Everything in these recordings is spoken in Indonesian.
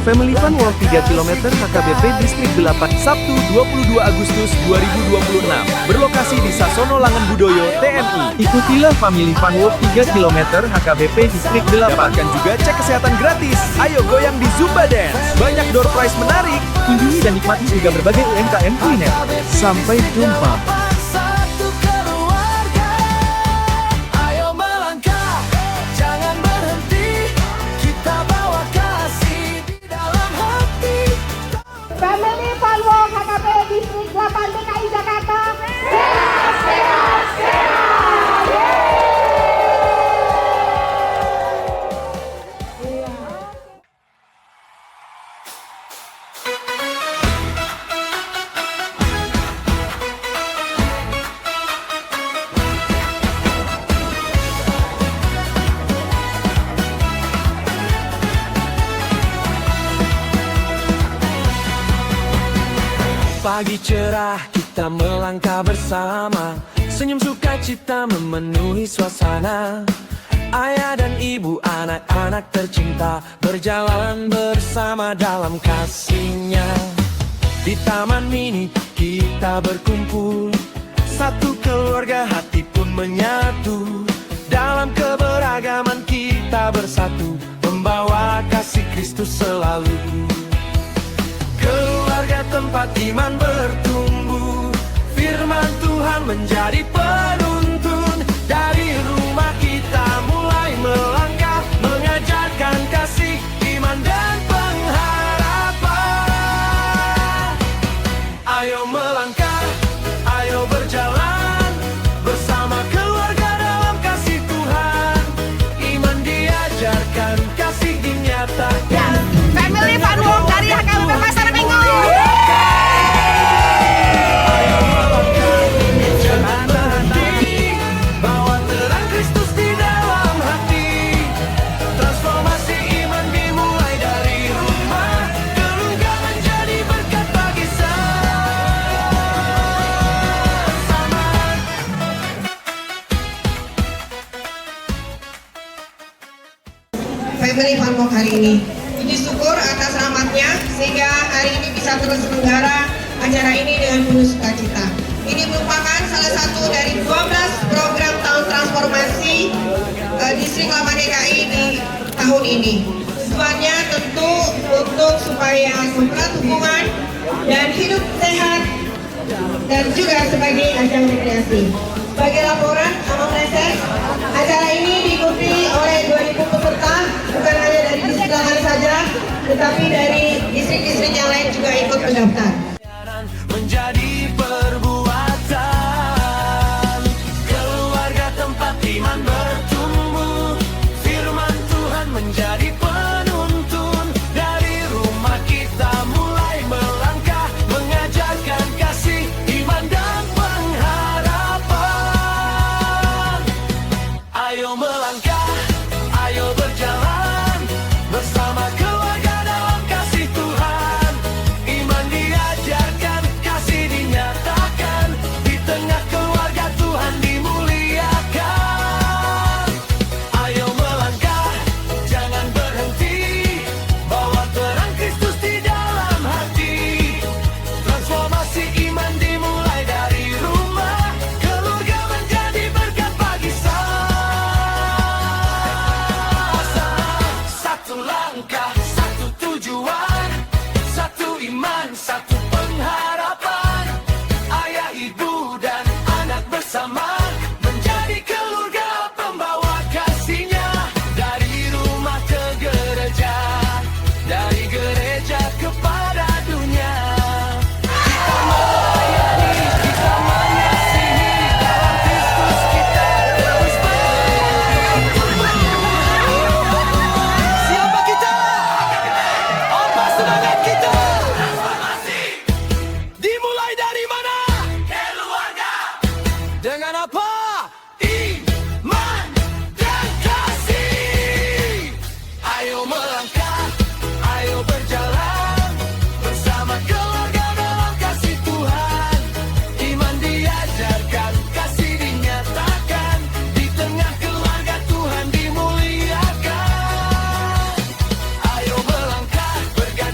Family Fun Walk 3 km HKBP Distrik 8 Sabtu 22 Agustus 2026 berlokasi di Sasono Langenbudoyo TNI. Ikutilah Family Fun Walk 3 km HKBP Distrik 8. Dapatkan juga cek kesehatan gratis. Ayo goyang di Zumba Dance. Banyak door prize menarik. Kunjungi dan nikmati juga berbagai UMKM kuliner. Sampai jumpa. Family Fun Walk HKP Distrik 8 DKI Jakarta. Sehat, sehat, sehat. Pagi cerah kita melangkah bersama, senyum sukacita memenuhi suasana. Ayah dan ibu, anak-anak tercinta berjalan bersama dalam kasihnya. Di taman mini kita berkumpul, satu keluarga hati pun menyatu. Dalam keberagaman kita bersatu, membawa kasih Kristus selalu. Keluarga tempat iman bertumbuh, firman Tuhan menjadi penuntun. Dari rumah kita mulai melangkah, mengajarkan kasih, iman dan pengharapan. Ayo melangkah, ayo berjalan bersama keluarga dalam kasih Tuhan. Iman diajarkan, kasih dinyatakan. Family Fun Walk dari HKBP Pasar Minggu. Family Fun Walk hari ini. Puji syukur atas rahmatnya sehingga hari ini bisa terus menggara acara ini dengan penuh sukacita. Ini merupakan salah satu dari 12 program tahun transformasi Distrik 8 DKI di tahun ini. Tujuannya tentu untuk supaya mempererat hubungan dan hidup sehat dan juga sebagai ajang rekreasi. Sebagai laporan Amang Reses, acara ini diikuti oleh 2.000 peserta, bukan hanya dari distrik 8 saja, tetapi dari distrik-distrik yang lain juga ikut mendaftar. Menjadi perbuatan, keluarga tempat iman bertumbuh, firman Tuhan menjadi penuntun. Dari rumah kita mulai melangkah, mengajarkan kasih, iman dan pengharapan. Ayo melangkah, ayo berjalan bersama keluarga dalam kasih Tuhan. Iman diajarkan, kasih dinyatakan. Di tengah keluarga Tuhan dimuliakan. Ayo melangkah, jangan berhenti, bawa terang Kristus di dalam hati. Transformasi iman dimulai dari rumah, keluarga menjadi berkat bagi satu langkah, satu tujuan, satu iman, satu pengharapan. Ayah, ibu, dan anak bersama menjadi keluarga pembawa kasihnya. Dari rumah ke gereja, dari gereja kepada dunia. Kita melayani, kita mengasihi, dalam Kristus kita terus bertumbuh. Siapa kita? Apa semangat kita? Transformasi dimulai dari mana? Keluarga. Dengan apa? Iman dan kasih. Ayo melangkah, ayo berjalan bersama keluarga dalam kasih Tuhan. Iman diajarkan, kasih dinyatakan. Di tengah keluarga Tuhan dimuliakan. Ayo melangkah, berganti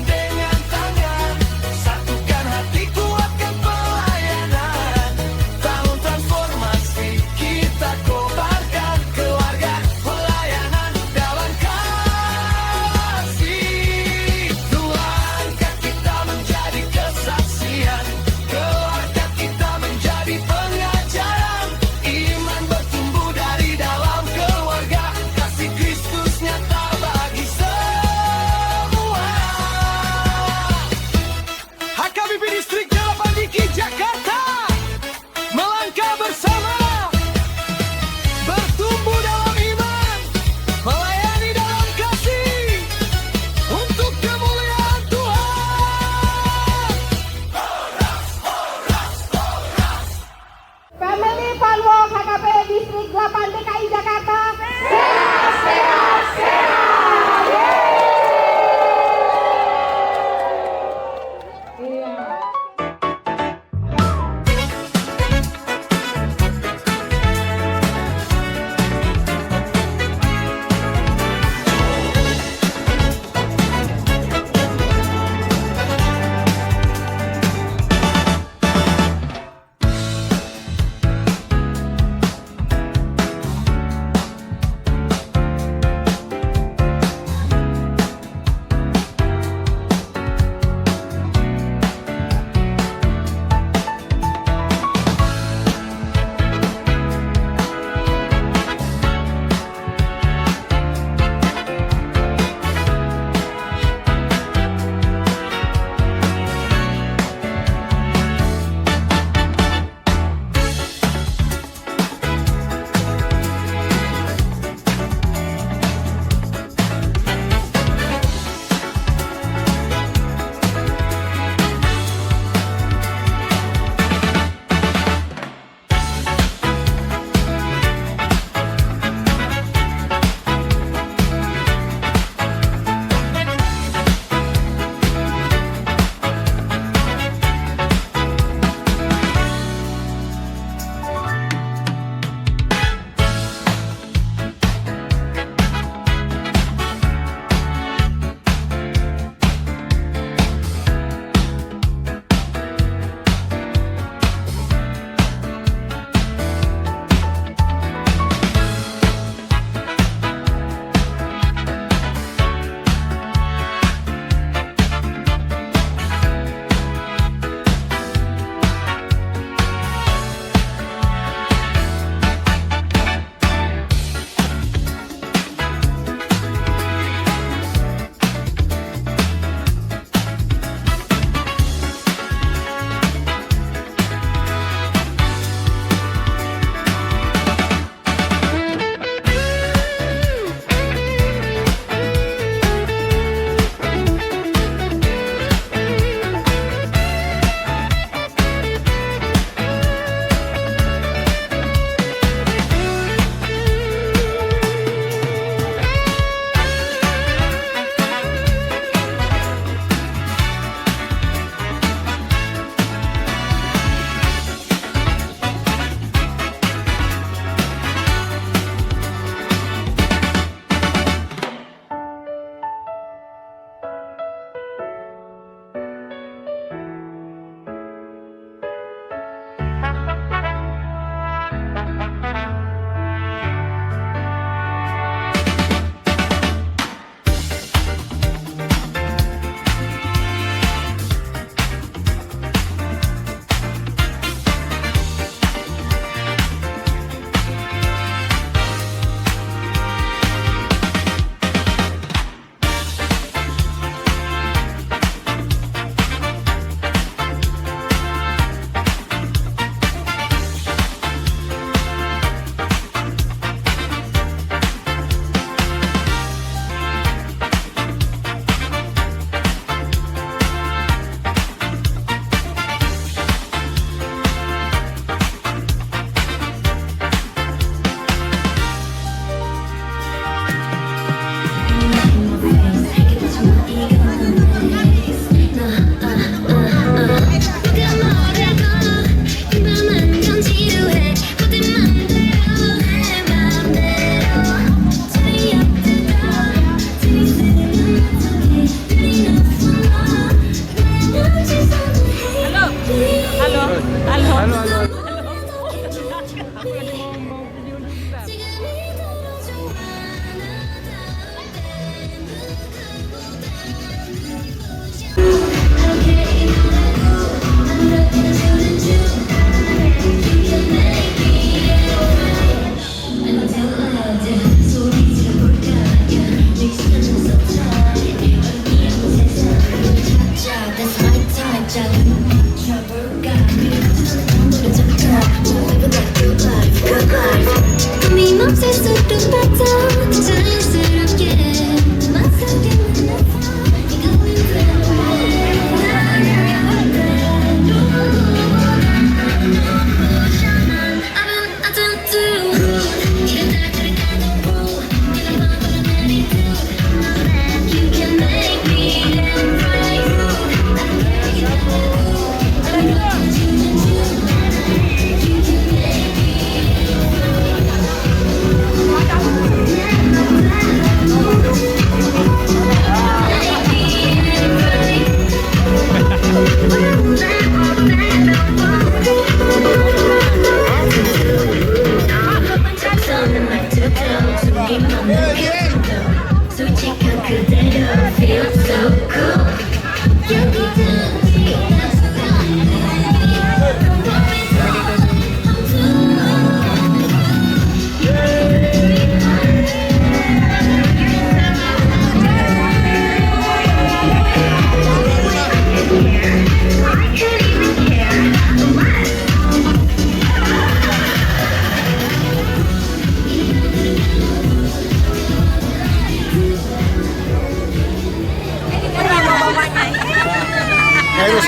Halo, halo.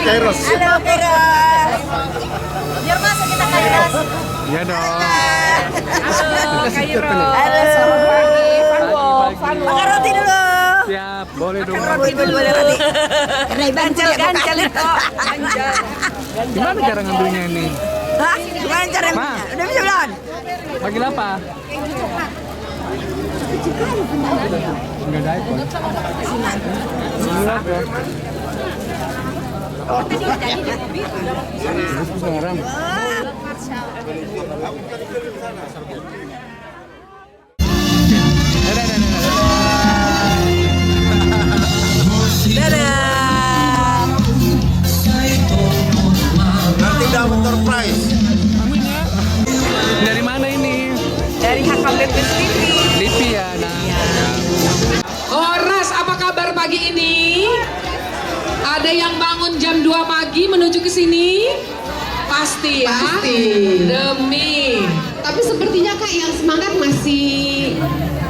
Kairos. Halo Kairos. Biar masuk kita Kairos. Iya dong. Halo Kairos. Halo selamat pagi. Fanwo. Makan roti dulu. Siap, boleh dong. Roti dulu. Boleh roti. Karena gancel itu. Gancel. Gimana cara ngambilnya ini? Hah? Gimana cara? Ma. Udah bisa belum? Panggil apa? Enggak ada iPhone. Sekarang. Nanti dapat surprise. Dari mana ini? Dari HKB TV. Lipi ya, nah. Horas, apa kabar pagi ini? Ada yang bangun jam 2 pagi menuju ke sini? Pasti ya? Pasti. Demi. Tapi sepertinya Kak yang semangat masih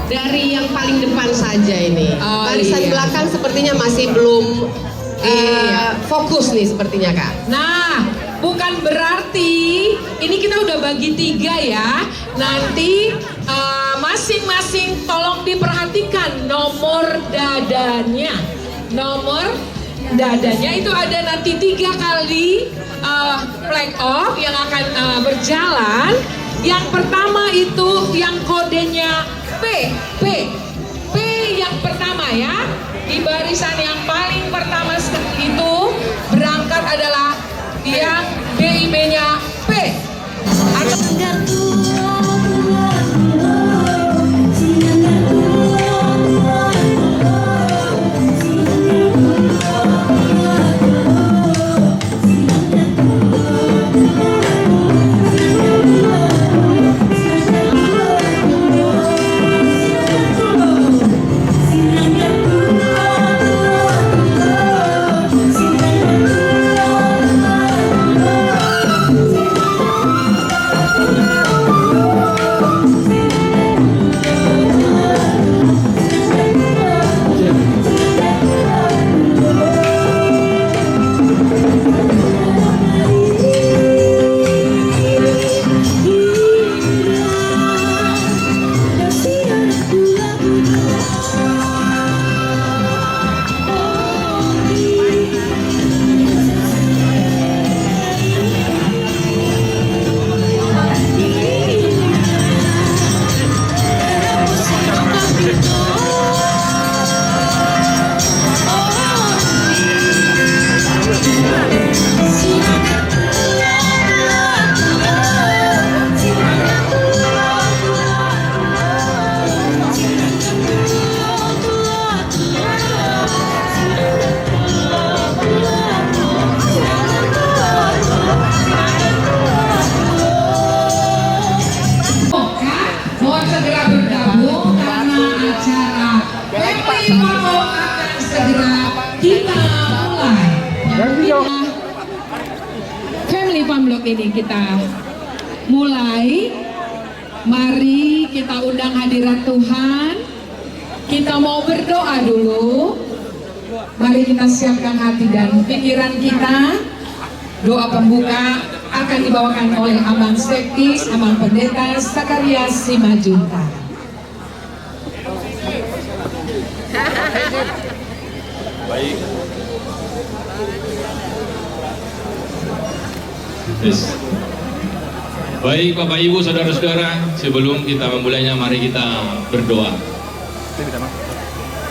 dari yang paling depan saja ini. Oh, Barisan iya. belakang sepertinya masih belum Iya. fokus nih sepertinya Kak. Nah, bukan berarti ini kita udah bagi 3 ya. Nanti masing-masing tolong diperhatikan nomor dadanya. Nomor dadanya itu ada nanti 3 kali flag off yang akan berjalan. Yang pertama itu yang kodenya P yang pertama ya. Di barisan yang paling pertama itu berangkat adalah yang BIP-nya P. ini kita mulai. Mari kita undang hadirat Tuhan. Kita mau berdoa dulu. Mari kita siapkan hati dan pikiran kita. Doa pembuka akan dibawakan oleh Amang Sektis, Amang Pendeta Sakarias Simajunta. Baik. Yes. Baik Bapak Ibu Saudara-saudara, sebelum kita memulainya mari kita berdoa.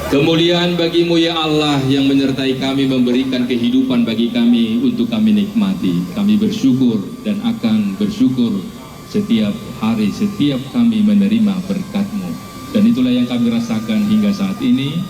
Kemuliaan bagimu ya Allah yang menyertai kami, memberikan kehidupan bagi kami untuk kami nikmati. Kami bersyukur dan akan bersyukur setiap hari, setiap kami menerima berkat-Mu. Dan itulah yang kami rasakan hingga saat ini.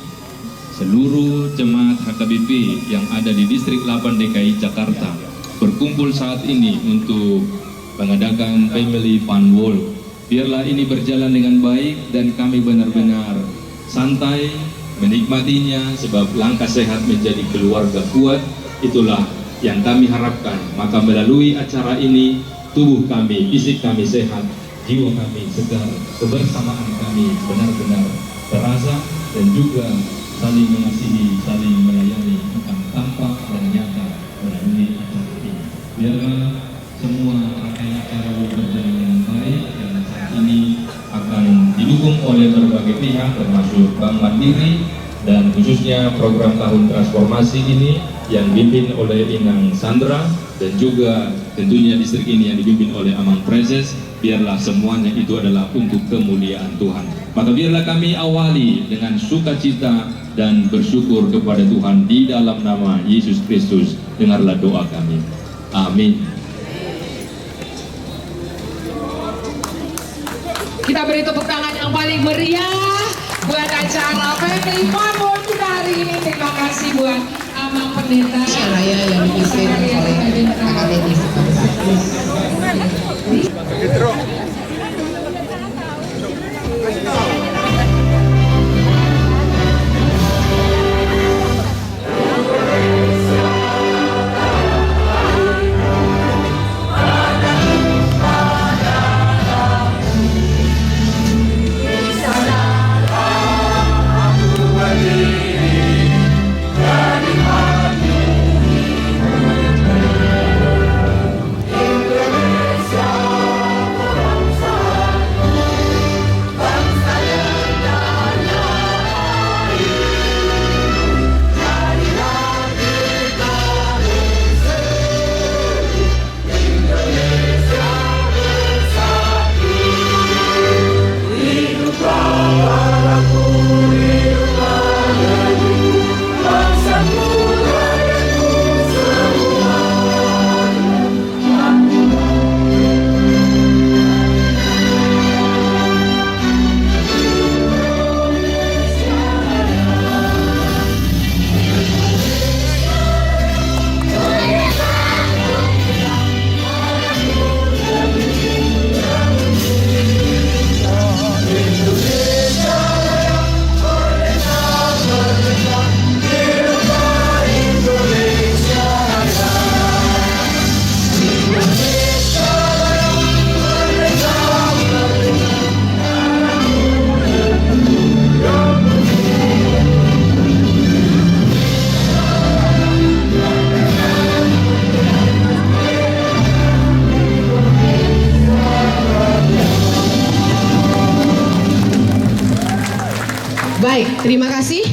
Seluruh jemaat HKBP yang ada di Distrik 8 DKI Jakarta berkumpul saat ini untuk mengadakan Family Fun Walk. Biarlah ini berjalan dengan baik dan kami benar-benar santai menikmatinya, sebab langkah sehat menjadi keluarga kuat. Itulah yang kami harapkan. Maka melalui acara ini tubuh kami, fisik kami sehat, jiwa kami segar, kebersamaan kami benar-benar terasa dan juga saling mengasihi, saling melayani akan tampak dan nyata melalui acara ini. Biarlah semua rangkaian acara berjalan dengan baik dan saat ini akan didukung oleh berbagai pihak termasuk Bank Mandiri dan khususnya program tahun transformasi ini yang dipimpin oleh Inang Sandra dan juga tentunya distrik ini yang dipimpin oleh Amang Prezes. Biarlah semuanya itu adalah untuk kemuliaan Tuhan. Maka biarlah kami awali dengan sukacita dan bersyukur kepada Tuhan di dalam nama Yesus Kristus. Dengarlah doa kami. Amin. Kita beri tepuk tangan yang paling meriah buat acara Family Fun Walk kita hari ini. Terima kasih buat Amang Pendeta Raya yang dipimpin oleh HKBP Sakarias. Baik, terima kasih.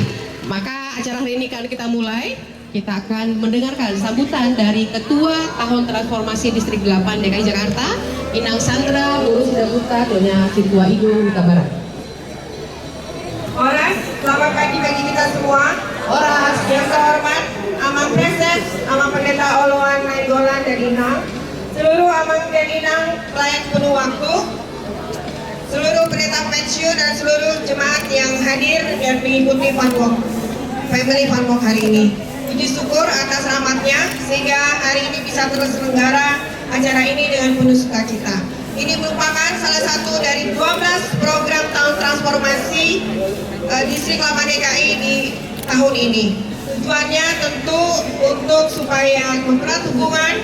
Maka acara hari ini kan kita mulai. Kita akan mendengarkan sambutan dari Ketua Tahun Transformasi Distrik 8 DKI Jakarta, Inang Sandra, Lurus Dabuta, Donya Situa Ido, Huta Barat. Oras, selamat pagi bagi kita semua. Oras, yang terhormat Amang Prezes, Amang Pendeta Oloan Nainggolan dan Inang, seluruh Amang dan Inang pelayan penuh waktu, seluruh pendeta pensiun dan seluruh jemaat yang hadir dan mengikuti Fun Walk, Family Fun Walk hari ini. Puji syukur atas rahmatnya sehingga hari ini bisa terselenggara acara ini dengan penuh sukacita. Ini merupakan salah satu dari 12 program tahun transformasi Distrik 8 DKI di tahun ini. Tujuannya tentu untuk supaya mempererat hubungan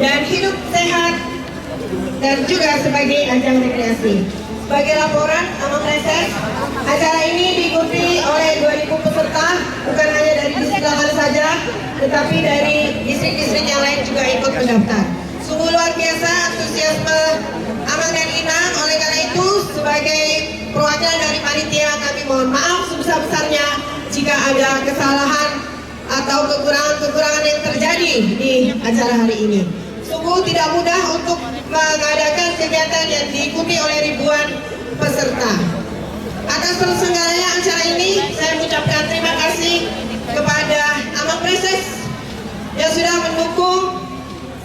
dan hidup sehat dan juga sebagai ajang rekreasi. Sebagai laporan Amang Reses, acara ini diikuti oleh 2.000 peserta, bukan hanya dari distrik 8 saja, tetapi dari distrik-distrik yang lain juga ikut mendaftar. Sungguh luar biasa antusiasme Amang dan Inang. Oleh karena itu, sebagai perwakilan dari panitia, kami mohon maaf sebesar-besarnya jika ada kesalahan atau kekurangan-kekurangan yang terjadi di acara hari ini. Sungguh tidak mudah untuk mengadakan kegiatan yang diikuti oleh ribuan peserta. Atas terselenggaranya acara ini, saya mengucapkan terima kasih kepada Amang Reses yang sudah mendukung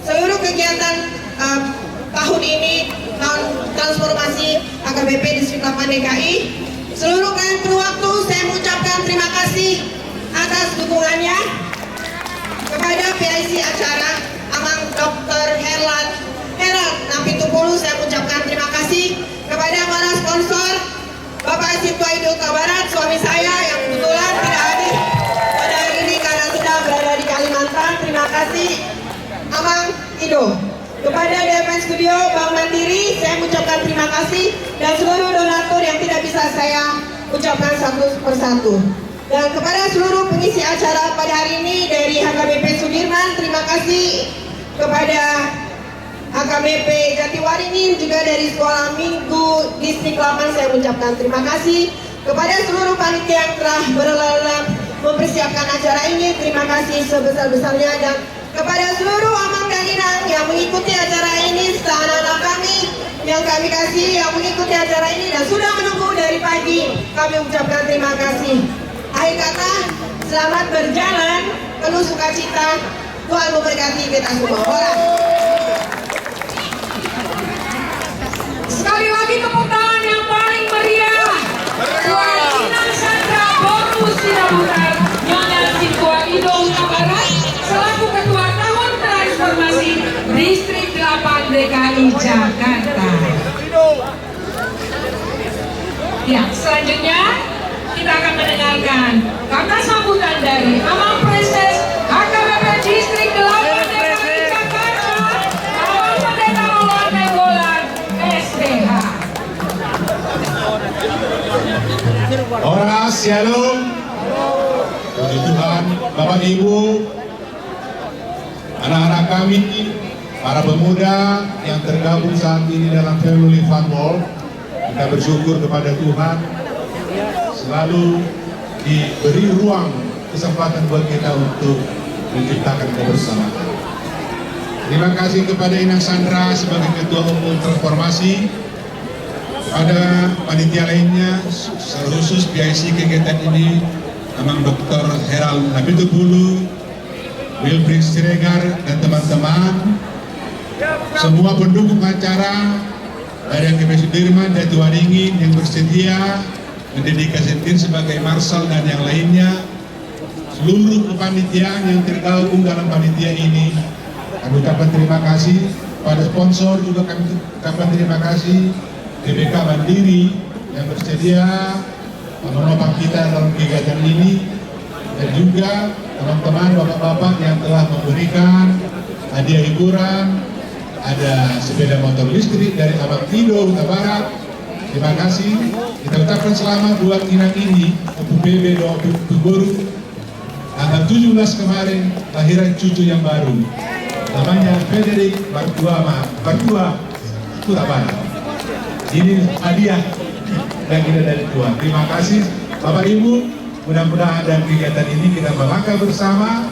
seluruh kegiatan tahun ini, tahun transformasi HKBP Distrik 8 DKI. Seluruh kalian berwaktu, saya mengucapkan terima kasih atas dukungannya. Kepada PIC acara Amang Dr. Herald Napitupulu, saya mengucapkan terima kasih. Kepada para sponsor, Bapak Sitwa Idul Barat, suami saya yang kebetulan tidak hadir pada hari ini karena sedang berada di Kalimantan. Terima kasih Amang Ido. Kepada DFN Studio Bank Mandiri, saya mengucapkan terima kasih, dan seluruh donatur yang tidak bisa saya ucapkan satu persatu. Dan kepada seluruh pengisi acara pada hari ini dari HKBP Sudirman, terima kasih. Kepada HKBP Jatiwaringin, juga dari Sekolah Minggu Distrik 8, saya mengucapkan terima kasih. Kepada seluruh panitia yang telah berlelah mempersiapkan acara ini, terima kasih sebesar-besarnya. Dan kepada seluruh Amang dan Inang yang mengikuti acara ini, serta anak-anak kami yang kami kasih yang mengikuti acara ini dan sudah menunggu dari pagi, kami ucapkan terima kasih. Akhir kata, selamat berjalan, penuh sukacita. Tuhan memberkati kita semua. Sekali lagi tepuk tangan yang paling meriah buat Inang Sandra Boru Sidabutan, Nyonya Sitwa Ido Barat, selaku Ketua Tahun Transformasi Distrik 8 DKI Jakarta. Ya, selanjutnya kita akan mendengarkan kata sambutan dari Amang Reses HKBP Distrik 8 DKI Jakarta, Amang Pendeta Lolan Nenggolan SPH. Ora, shalom. Puji Tuhan, Bapak Ibu, anak-anak kami, para pemuda yang tergabung saat ini dalam Family Fun World, kita bersyukur kepada Tuhan selalu diberi ruang kesempatan buat kita untuk menciptakan kebersamaan. Terima kasih kepada Inang Sandra sebagai Ketua Umum Transformasi, kepada panitia lainnya, secara khusus PIC kegiatan ini, Amang Dr. Herald Napitupulu, Wilbring Siregar, dan teman-teman, semua pendukung acara dari HKBP Sudirman, Jatiwaringin yang bersedia mendedikasikan diri sebagai marshal dan yang lainnya, seluruh kepanitiaan yang tergabung dalam panitia ini, kami ucapkan terima kasih. Pada sponsor juga kami ucapkan terima kasih. GBK Mandiri yang bersedia menopang kita dalam kegiatan ini, dan juga teman-teman bapak-bapak yang telah memberikan hadiah hiburan, ada sepeda motor listrik dari Amang Ido Barat. Terima kasih. Kita ucapkan selamat buat Inang ini, PB Baru, tanggal 17 kemarin lahiran cucu yang baru, namanya Frederick Bartua Barat. Ini hadiah yang kita dari Tuhan. Terima kasih Bapak Ibu. Mudah-mudahan dalam kegiatan ini kita melangkah bersama,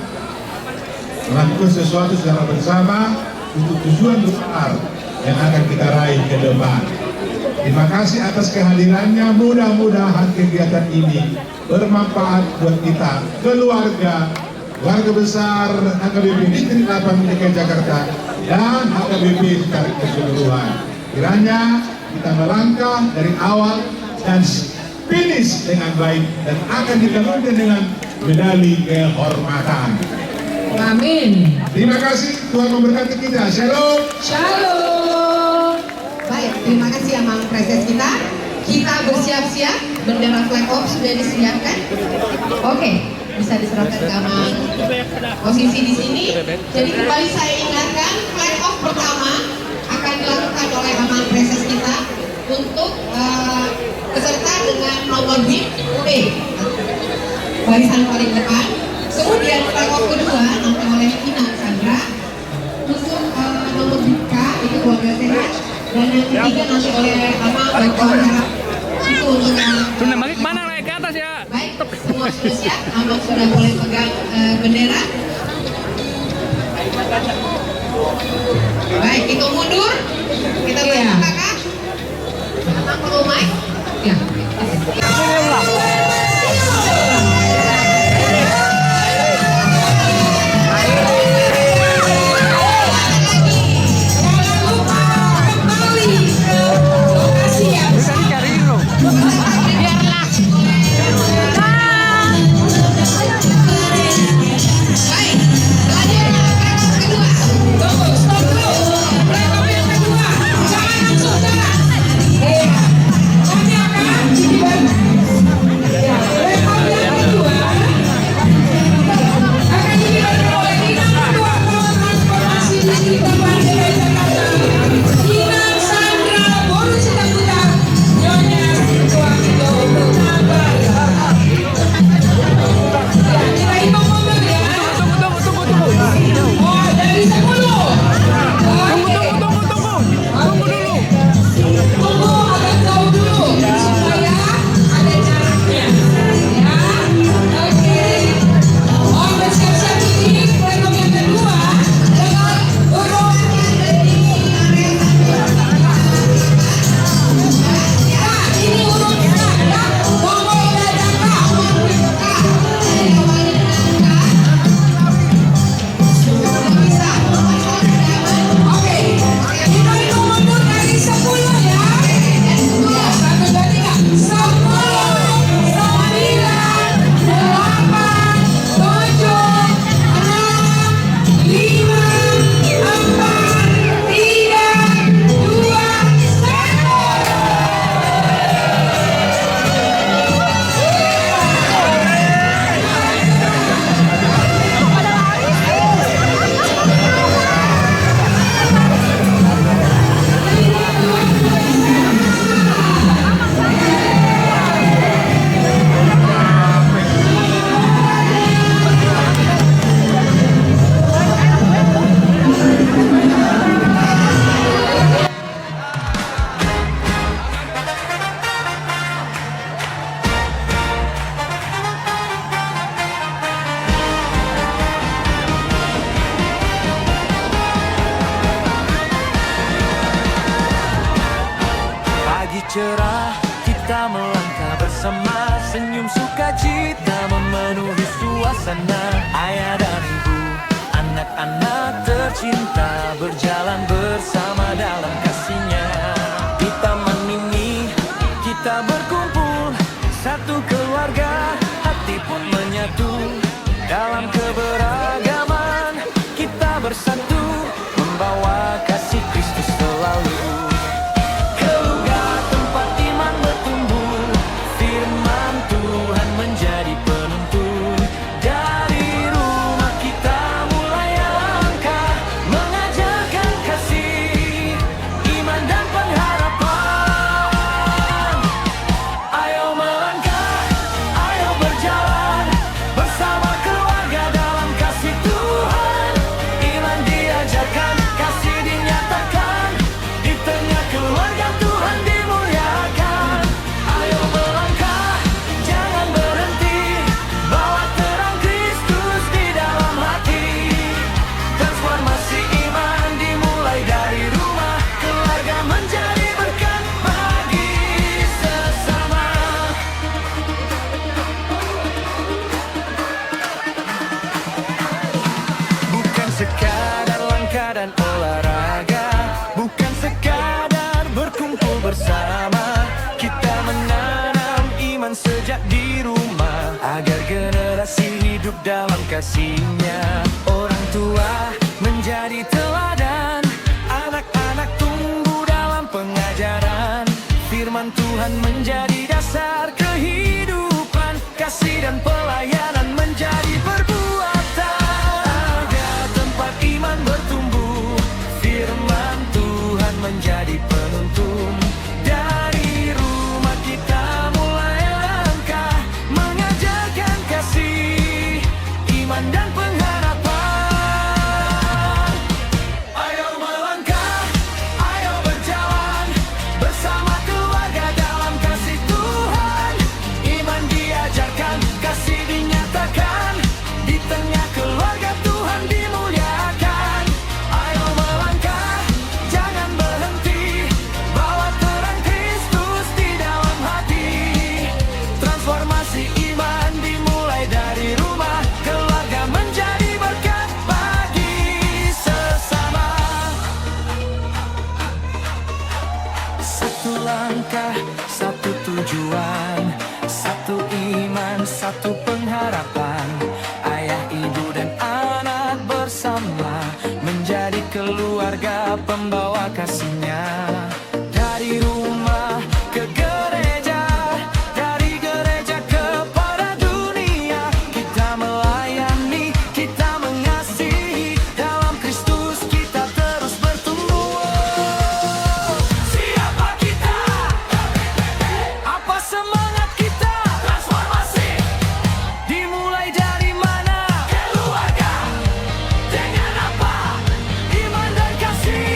melakukan sesuatu secara bersama untuk tujuan besar yang akan kita raih ke depan. Terima kasih atas kehadirannya. Mudah-mudahan kegiatan ini bermanfaat buat kita, keluarga besar HKBP Distrik 8 DKI Jakarta dan HKBP secara keseluruhan. Kiranya kita melangkah dari awal dan finish dengan baik dan akan dikalungkan dengan medali kehormatan. Amin. Terima kasih, Tuhan memberkati kita. Shalom. Shalom. Baik, terima kasih Amang Reses kita. Kita bersiap-siap, bendera flag off sudah disiapkan. Oke, bisa diserahkan ke aman posisi di sini. Jadi kembali saya ingatkan, flag off pertama akan dilakukan oleh aman preses kita untuk peserta dengan nomor B, barisan paling depan. Kemudian flag off kedua nanti oleh Inang Sandra untuk nomor BK itu keluarga sehat, dan yang ketiga nanti oleh Amang Baiklah itu untuk balik mana naik ke atas ya? baik, semua sudah siap. Amang sudah boleh pegang bendera. Baik, itu mundur. Kita bantu kakak. Amang perlu mic. Ya. Cerah kita melangkah bersama, senyum sukacita memenuhi suasana. Ayah dan ibu, anak-anak tercinta berjalan bersama dalam kasihnya. Di taman ini kita berkumpul, satu keluarga, hati pun menyatu. Dalam keberagaman kita bersatu, membawa kasih Kristus selalu. Sekadar langkah dan olahraga, bukan sekadar berkumpul bersama. Kita menanam iman sejak di rumah, agar generasi hidup dalam kasih-Nya. Orang tua menjadi teladan, anak-anak tumbuh dalam pengajaran. Firman Tuhan menjadi dasar kehidupan, kasih dan pelayanan menjadi keluarga pembawa kasihnya. Dari rumah ke gereja, dari gereja kepada dunia, kita melayani, kita mengasihi, dalam Kristus kita terus bertumbuh. Siapa kita? Apa semangat kita? Transformasi. Dimulai dari mana? Keluarga. Dengan apa? Iman dan kasih.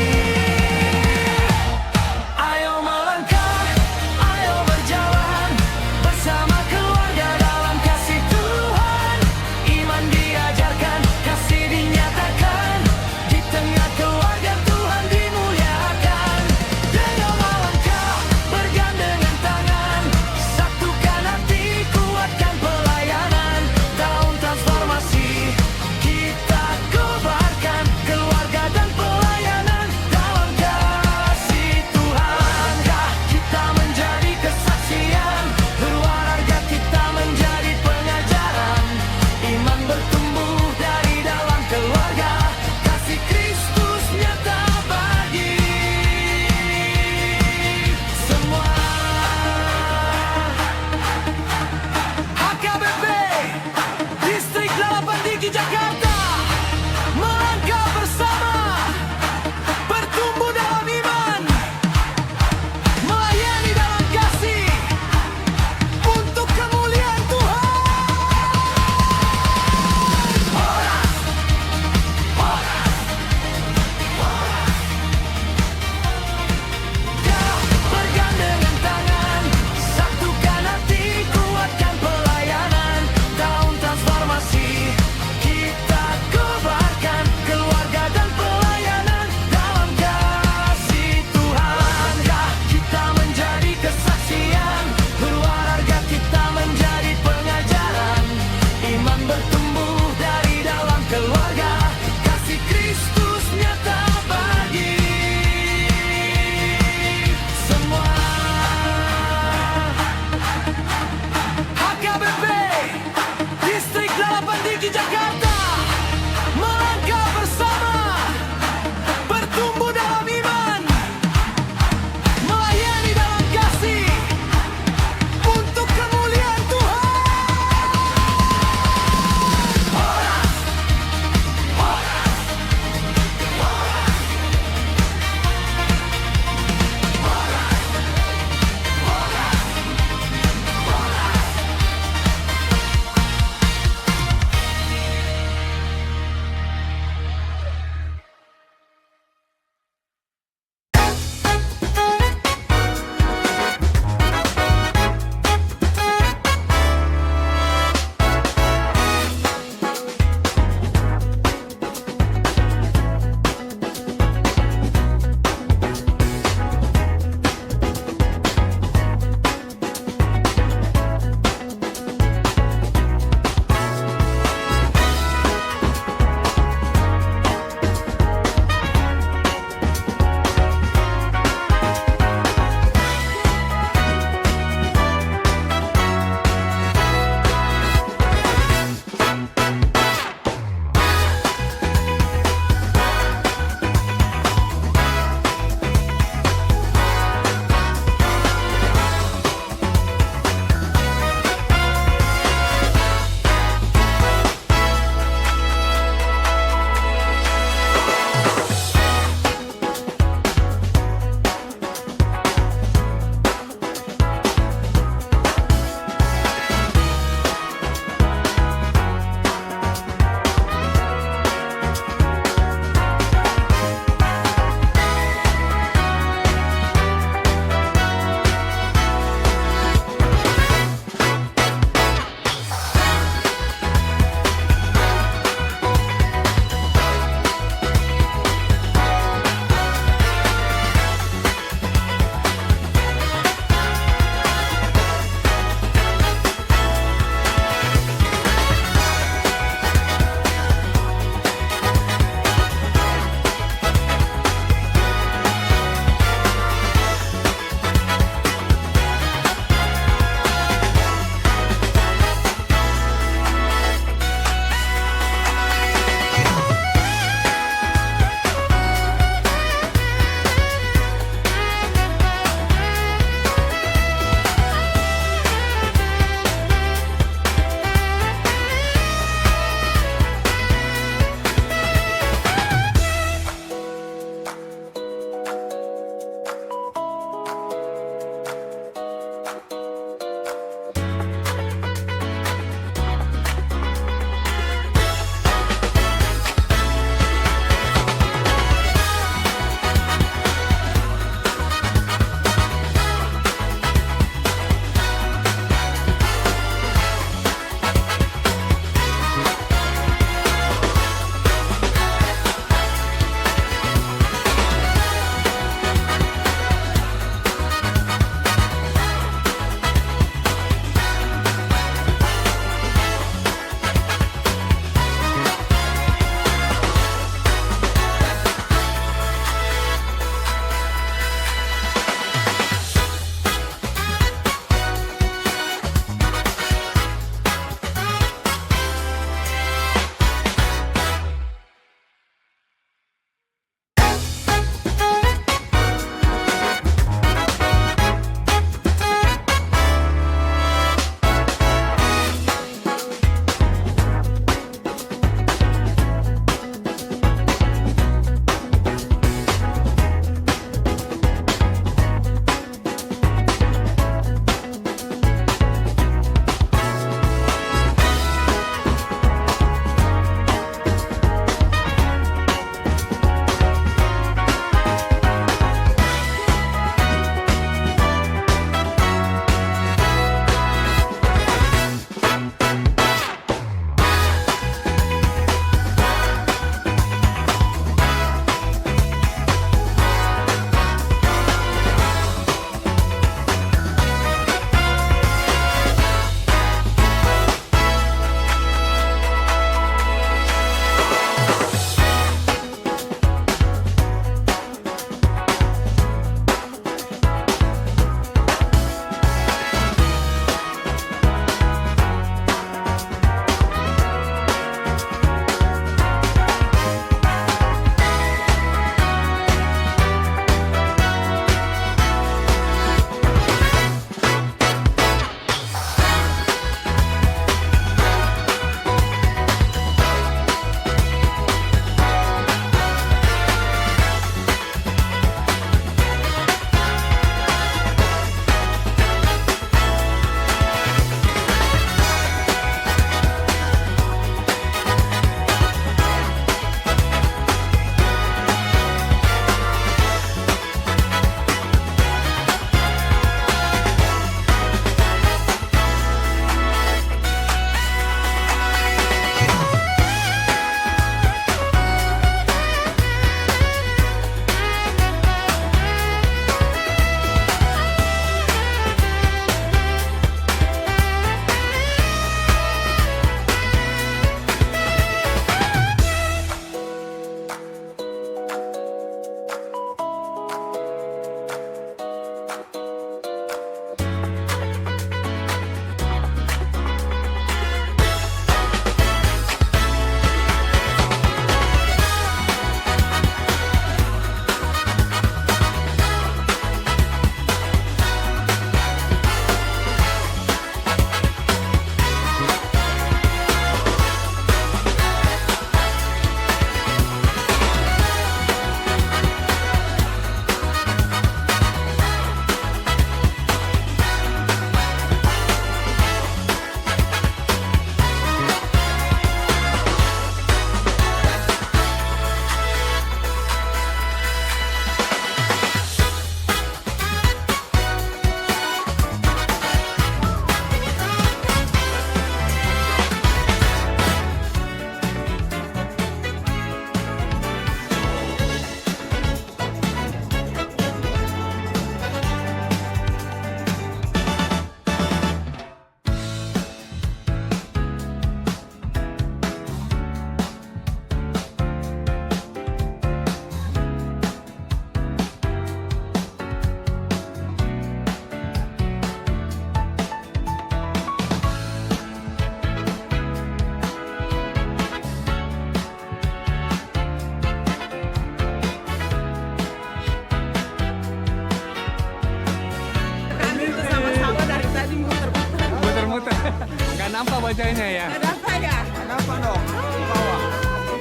bacanya ya? Ada apa ya? Ada apa dong? Di bawah.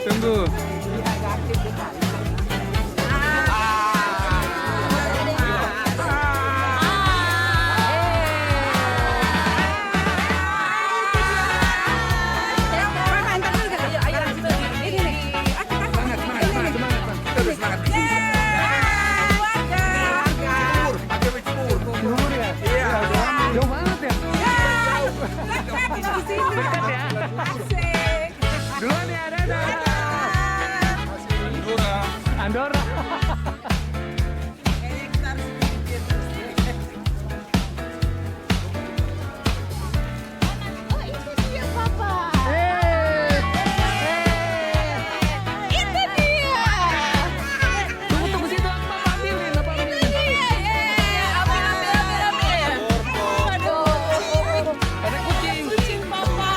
Tunggu. Duluan ya, dadah. Andorra. Oh, itu dia papa. Itu dia. Tunggu situ, apa ambilin, apa ambilin. Ambil. Aduh. Ada kucing. Kucing papa.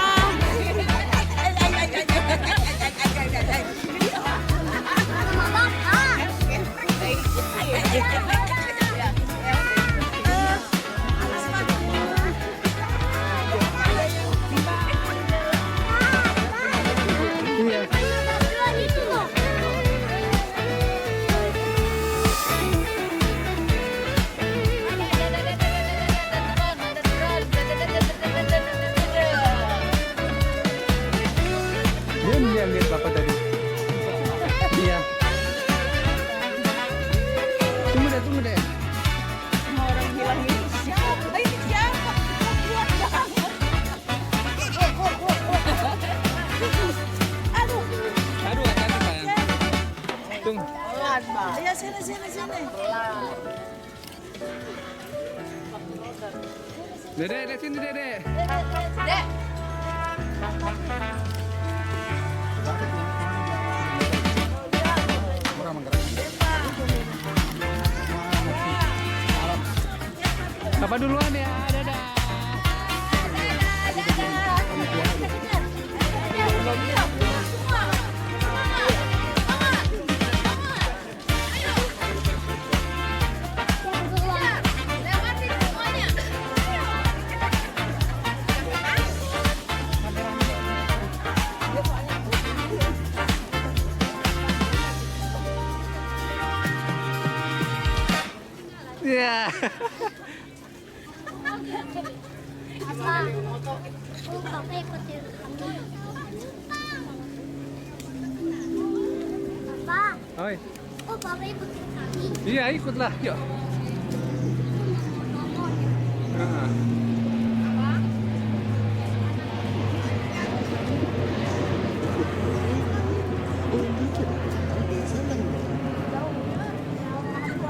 Dia lihat bapak tadi. Iya. Tunggu deh. Orang bilang itu siapa? Ini siapa? Kuat banget. Aduh. Aduh, hati-hati sayang. Tunggu. Ya sini. Dede, sini Dede. Dek. Papa duluan ya, dadah. Iya. Papa ikutin. Papa. Oi. Oh, papa ikutin kami. Iya, ikutlah. Yuk.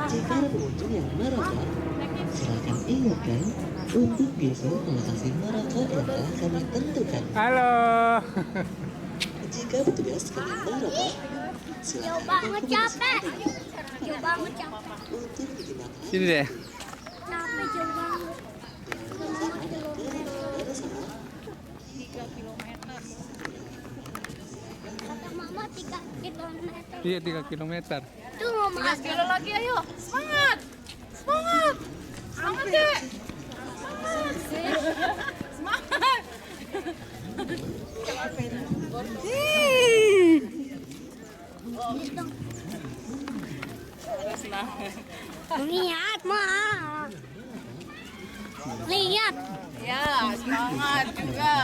Jika ada pengunjung yang merokok, silakan ingatkan untuk bisa melintasi merokok yang telah kami tentukan. Halo. Jika petugas kami merokok, Jauh silakan banget capek. untuk digunakan. Sini deh. Capek jauh banget. 3 kilometer. Kata mama 3 kilometer. Iya, 3 kilometer. Tuh mama 3 kilo lagi, ayo. Semangat. Semangat. Semangat, Dek. Semangat. Lihat, Ma. Lihat. Ya, semangat juga.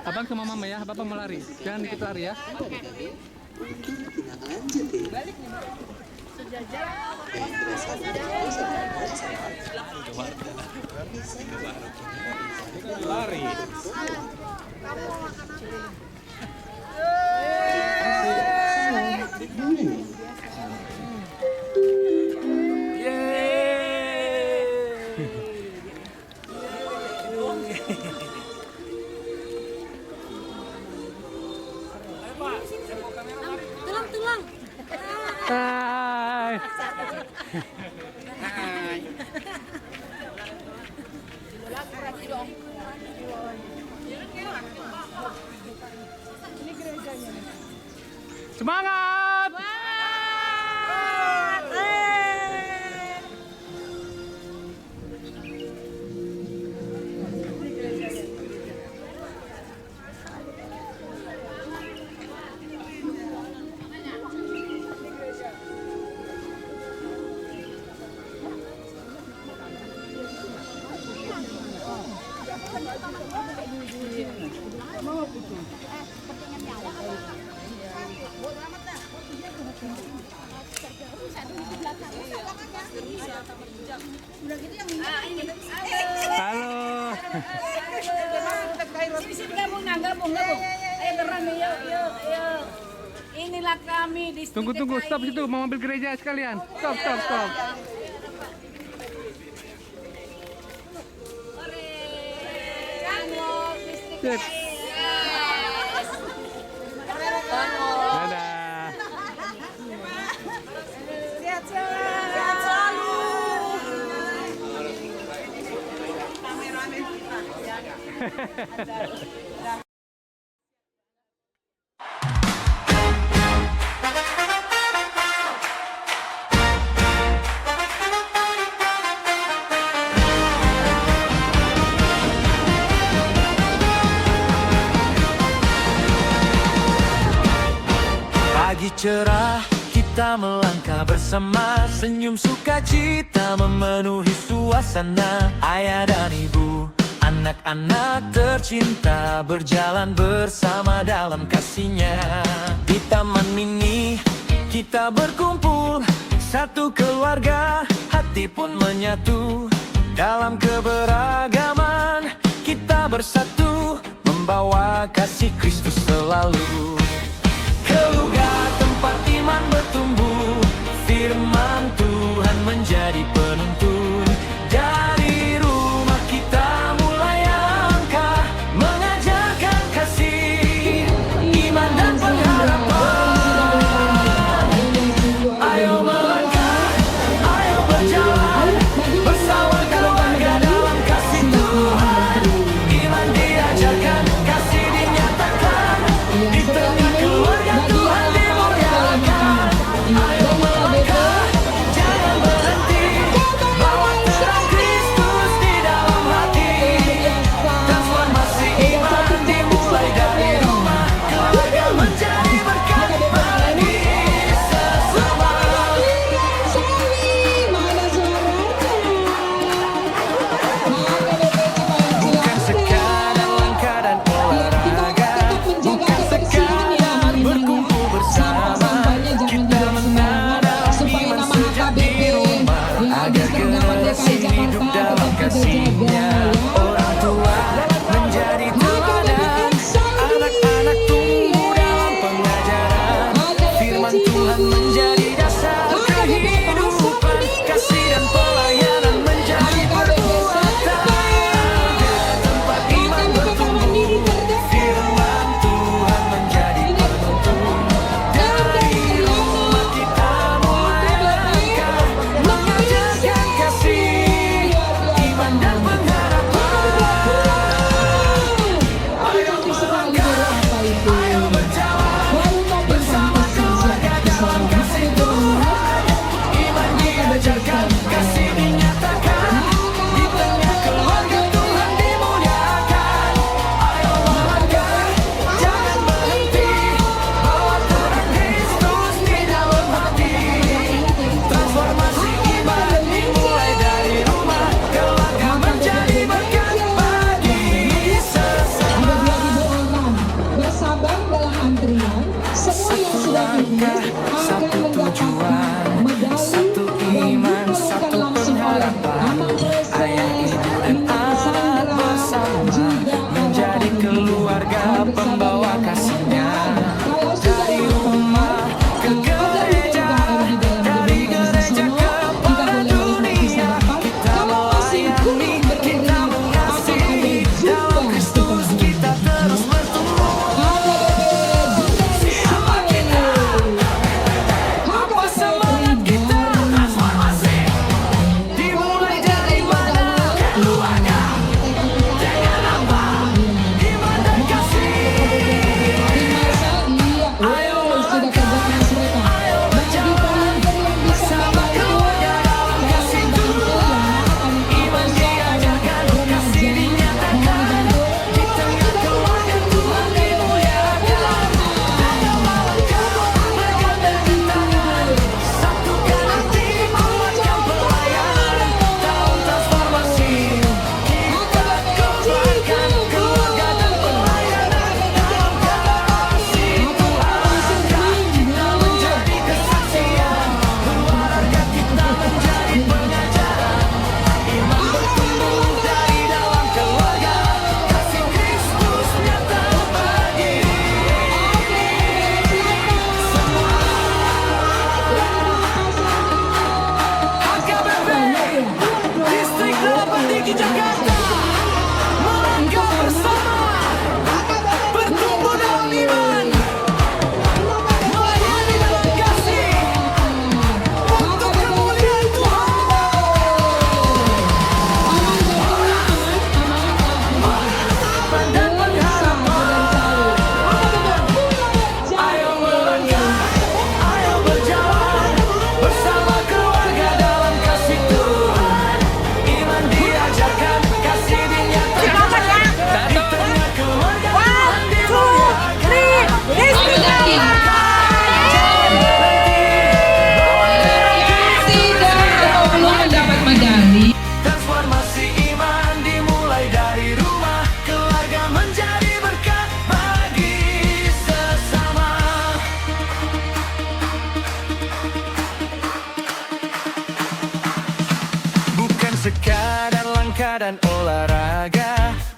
Abang sama mama ya, bapak mau lari. Jangan ikut lari ya. Lari. Tulang. Hai. Semangat! Halo. Sini gabung. Ayo beran yuk. Inilah kami di Tunggu, stop situ, mau ambil gereja sekalian. Stop. Sip. Dadah. Sehat selalu. Pagi cerah kita melangkah bersama, senyum sukacita memenuhi suasana. Ayah dan ibu, anak-anak tercinta berjalan bersama dalam kasihnya. Di taman mini kita berkumpul, satu keluarga, hati pun menyatu. Dalam keberagaman kita bersatu, membawa kasih Kristus selalu. Keluarga tempat iman bertumbuh, firman Tuhan menjadi penuntun. Dari rumah kita mulai langkah, mengajarkan kasih, iman dan pengharapan. Ayo melangkah, ayo berjalan, bersama keluarga dalam kasih Tuhan. Iman diajarkan, kasih dinyatakan, di tengah keluarga Tuhan dimuliakan.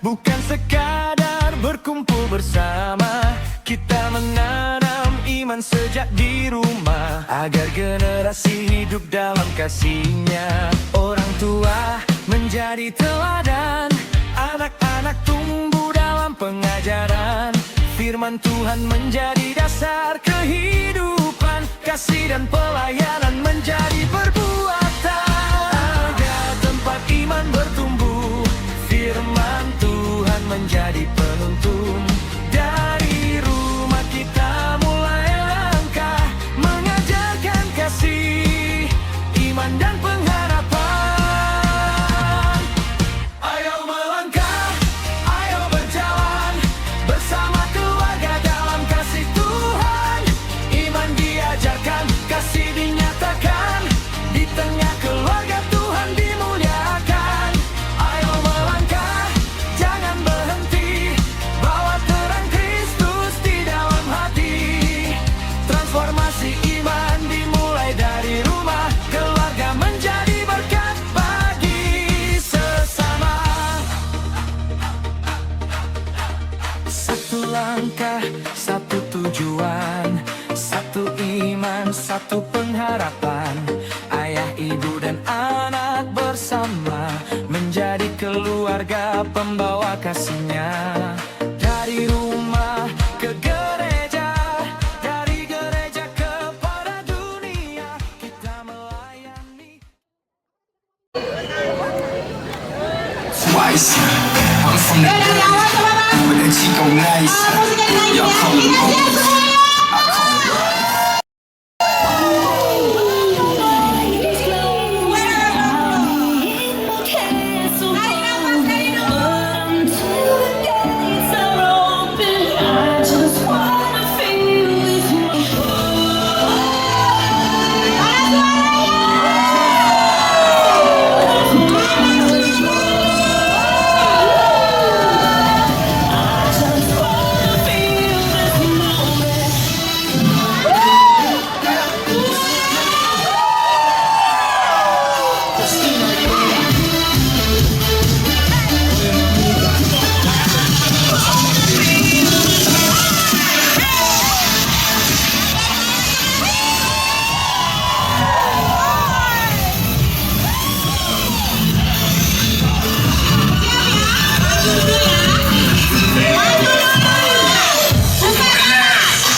bukan sekadar berkumpul bersama. Kita menanam iman sejak di rumah, agar generasi hidup dalam kasihnya. Orang tua menjadi teladan, anak-anak tumbuh dalam pengajaran. Firman Tuhan menjadi dasar kehidupan, kasih dan pelayanan menjadi perbuatan. Agar tempat iman bertumbuh, firman Tuhan menjadi penuntun. Dari rumah kita mulai langkah, mengajarkan kasih, iman dan pengharapan. Ayo melangkah, ayo berjalan bersama keluarga dalam kasih Tuhan. Iman diajarkan, kasih dinyatakan, di tengah keluarga Tuhan dimuliakan. Ayo melangkah, jangan berhenti, bawa terang Kristus di dalam hati. Transformasi iman dimulai dari rumah, keluarga menjadi berkat bagi sesama. Satu langkah, satu tujuan, satu iman, satu pengharapan. Ayah, ibu dan anak bersama menjadi keluarga pembawa kasihnya. Dari rumah ke gereja, dari gereja kepada dunia, kita melayani. Twice, I'm from the with that Chico nice. Y'all call it Moses. I call it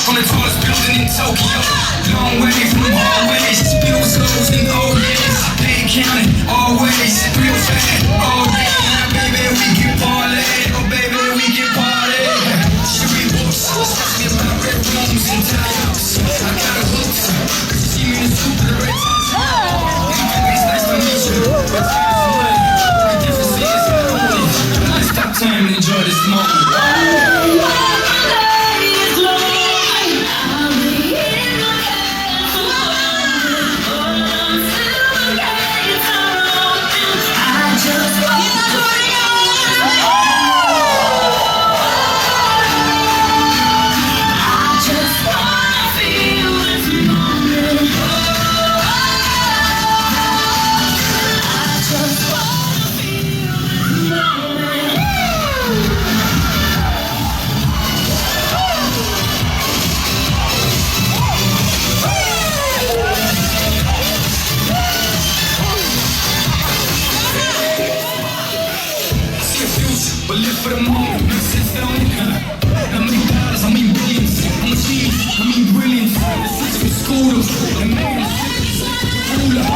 from the tallest building in Tokyo. Long way from hallways, bills goes in old days. Pay counting, always, real fat, all day. Now baby, we can parlay, oh baby, we can party. Should we books, talk me about red rooms and tie-ups. I got a hook, cause you see me in the suit to the red tie. It's nice to meet you, but the difference is not only. Let's stop time and enjoy this moment. But live for the moment, since I mean dollars, I mean billions. I'm a genius, I mean brilliance. The system is schooled us, and made us ruler.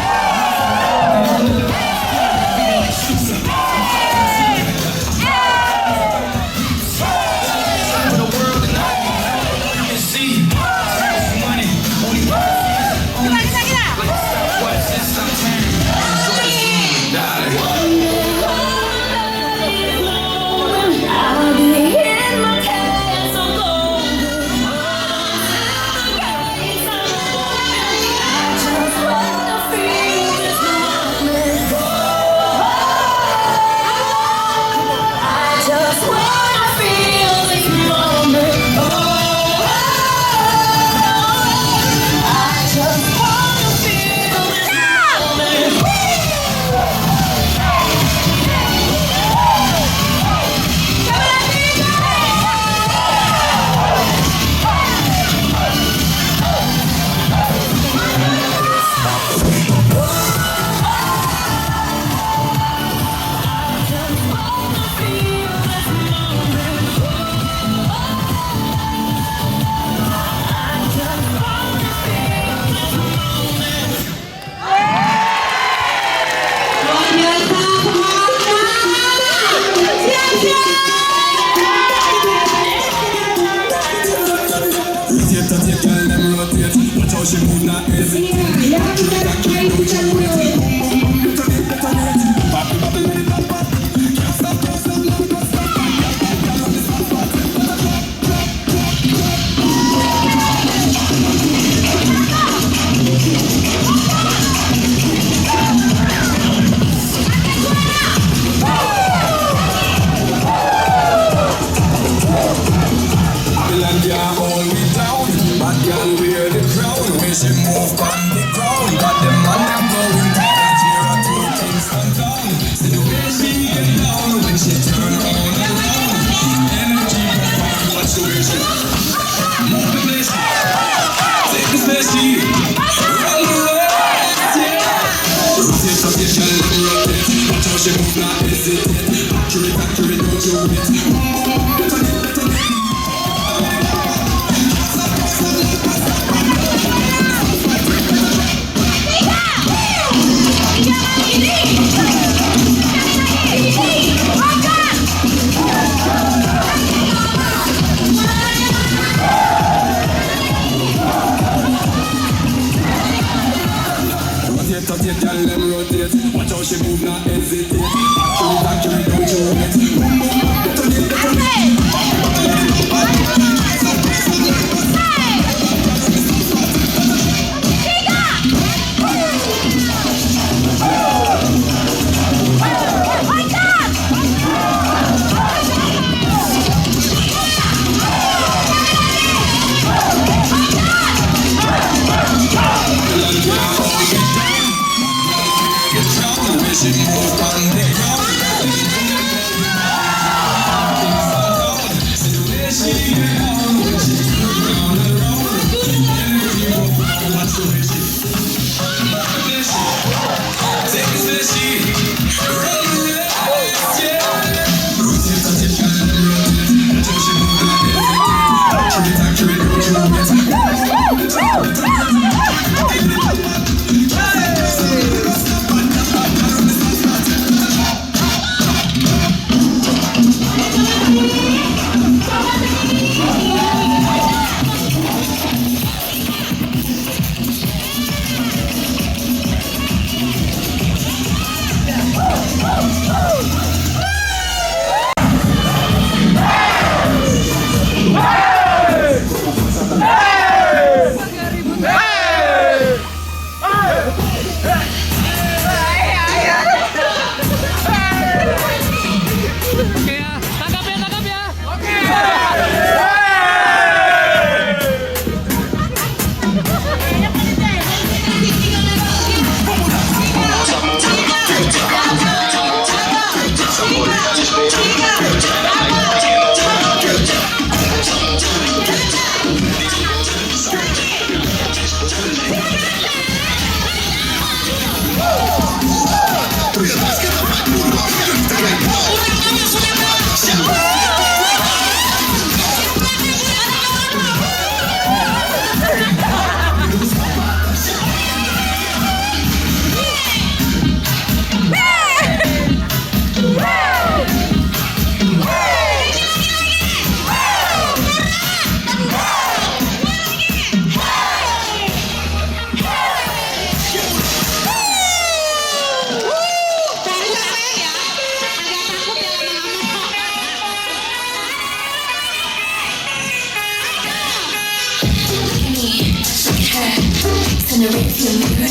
in the rearview mirror.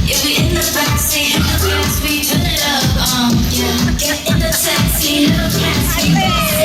If we in the backseat, let's be turn it up. Yeah, get in the taxi, let's be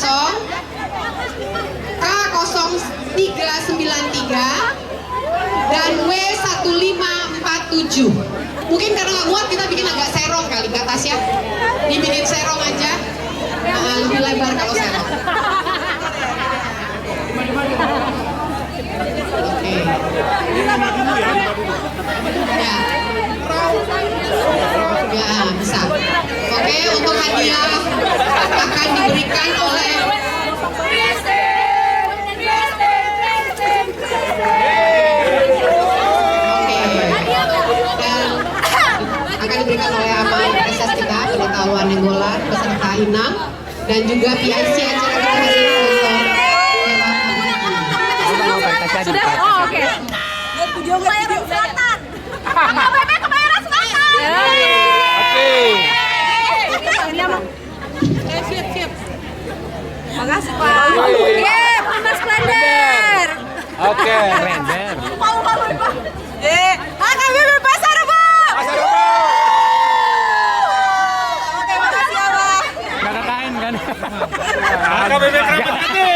K0393 dan W1547. Mungkin karena nggak muat kita bikin agak serong kali ke atas ya. Dibikin serong aja. Lebih lebar kalau serong. Oke. Ya, bisa. Oke, untuk hadiah akan diberikan oleh akan diberikan oleh Aman SS kita, Pengetahuan Nenggolan, peserta Inang, dan juga PIC acara kita hari ini Sudah? Oh, oke. Kebayoran Selatan. KBP Kebayoran Selatan. Oke. Siap. Makasih, Pak. Oke, Mas Klender. Oke, Klender. Lupa. KBP Pasar Rebo. Oke, makasih ya, Pak. Gak ada kain kan? KBP Keramat Gede.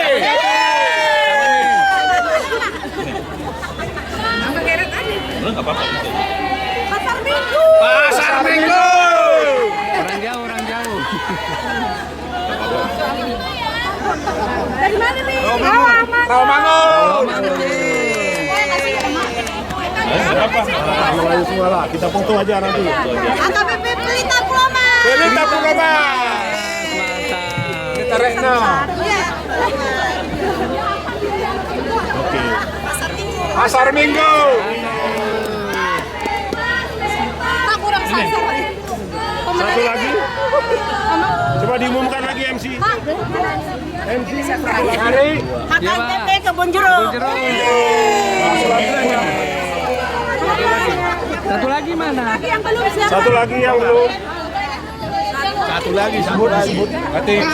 Pasar Minggu. Orang jauh. Dari mana nih? Rawamangun. Ayo semua lah, kita foto aja nanti. AKBP Pelita Pulomas. Kita Rekna. Oke. Pasar Minggu. Kurang satu. Satu lagi. Coba diumumkan lagi MC. Hari. AKBP Kebon Jeruk. Satu lagi mana? Yang belum siapa? Satu lagi yang belum. K1012 sudah. Yang